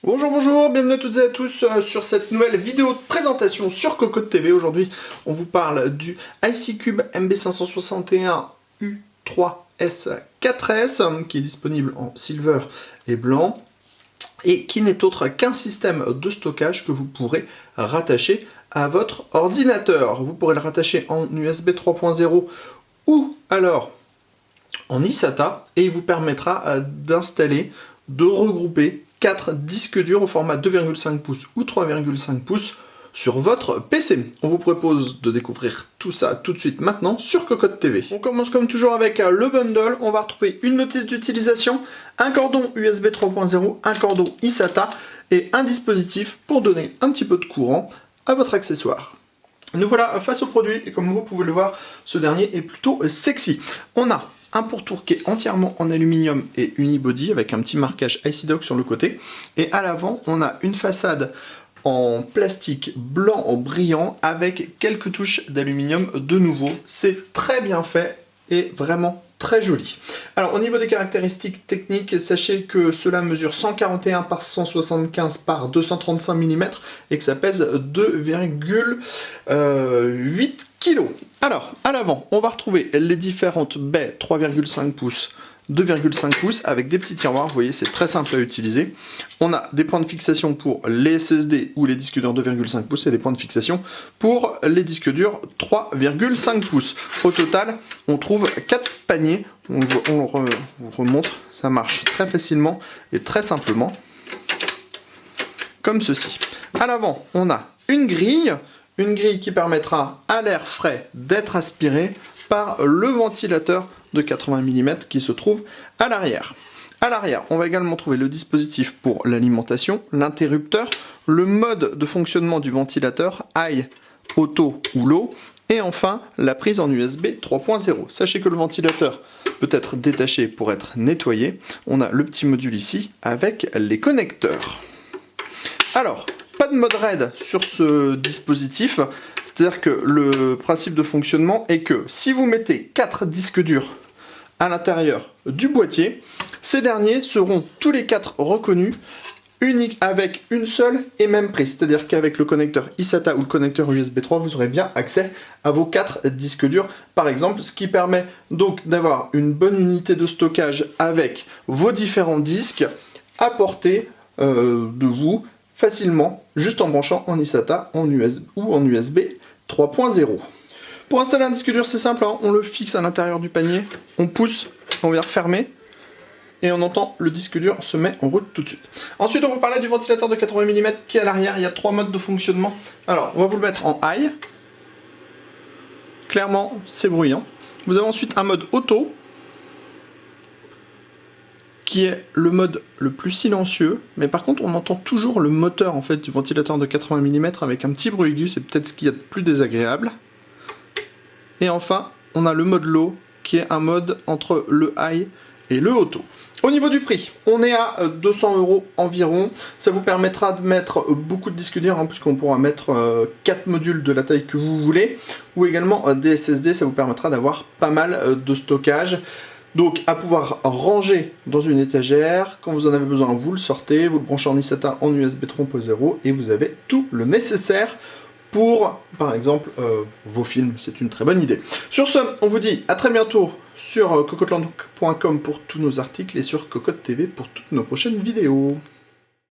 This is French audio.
Bonjour, bonjour, bienvenue à toutes et à tous sur cette nouvelle vidéo de présentation sur Cocotte TV. Aujourd'hui, on vous parle du IC-Cube MB561U3S4S qui est disponible en silver et blanc et qui n'est autre qu'un système de stockage que vous pourrez rattacher à votre ordinateur. Vous pourrez le rattacher en USB 3.0 ou alors en eSATA et il vous permettra d'installer, de regrouper 4 disques durs au format 2,5 pouces ou 3,5 pouces sur votre PC. On vous propose de découvrir tout ça tout de suite maintenant sur Cocotte TV. On commence comme toujours avec le bundle. On va retrouver une notice d'utilisation, un cordon USB 3.0, un cordon eSATA et un dispositif pour donner un petit peu de courant à votre accessoire. Nous voilà face au produit et comme vous pouvez le voir, ce dernier est plutôt sexy. On a un pourtour qui est entièrement en aluminium et unibody avec un petit marquage IC-Dock sur le côté. Et à l'avant, on a une façade en plastique blanc brillant avec quelques touches d'aluminium de nouveau. C'est très bien fait et vraiment très joli. Alors au niveau des caractéristiques techniques, sachez que cela mesure 141 par 175 par 235 mm et que ça pèse 2,8 kg. Alors à l'avant, on va retrouver les différentes baies 3,5 pouces, 2,5 pouces avec des petits tiroirs, vous voyez c'est très simple à utiliser. On a des points de fixation pour les SSD ou les disques durs 2,5 pouces et des points de fixation pour les disques durs 3,5 pouces. Au total, on trouve 4 paniers, on vous remontre, ça marche très facilement et très simplement, comme ceci. À l'avant, on a une grille qui permettra à l'air frais d'être aspiré par le ventilateur de 80 mm qui se trouve à l'arrière. À l'arrière, on va également trouver le dispositif pour l'alimentation, l'interrupteur, le mode de fonctionnement du ventilateur, high, auto ou low, et enfin la prise en USB 3.0. Sachez que le ventilateur peut être détaché pour être nettoyé. On a le petit module ici avec les connecteurs. Alors, pas de mode RAID sur ce dispositif. C'est-à-dire que le principe de fonctionnement est que si vous mettez 4 disques durs à l'intérieur du boîtier, ces derniers seront tous les 4 reconnus uniques avec une seule et même prise. C'est-à-dire qu'avec le connecteur eSATA ou le connecteur USB 3, vous aurez bien accès à vos 4 disques durs par exemple, ce qui permet donc d'avoir une bonne unité de stockage avec vos différents disques à portée de vous facilement, juste en branchant en eSATA en USB ou en USB 3.0. Pour installer un disque dur, c'est simple, hein, on le fixe à l'intérieur du panier, on pousse, on vient refermer, et on entend le disque dur se met en route tout de suite. Ensuite, on va vous parler du ventilateur de 80 mm qui est à l'arrière. Il y a 3 modes de fonctionnement. Alors, on va vous le mettre en high. Clairement, c'est bruyant. Vous avez ensuite un mode auto, qui est le mode le plus silencieux, mais par contre on entend toujours le moteur en fait du ventilateur de 80 mm avec un petit bruit aigu, c'est peut-être ce qu'il y a de plus désagréable. Et enfin, on a le mode low, qui est un mode entre le high et le auto. Au niveau du prix, on est à 200 € environ. Ça vous permettra de mettre beaucoup de disques durs, hein, puisqu'on pourra mettre 4 modules de la taille que vous voulez, ou également des SSD, ça vous permettra d'avoir pas mal de stockage. Donc à pouvoir ranger dans une étagère, quand vous en avez besoin vous le sortez, vous le branchez en eSATA en USB 3.0 et vous avez tout le nécessaire pour par exemple vos films, c'est une très bonne idée. Sur ce, on vous dit à très bientôt sur cocotteland.com pour tous nos articles et sur Cocotte TV pour toutes nos prochaines vidéos.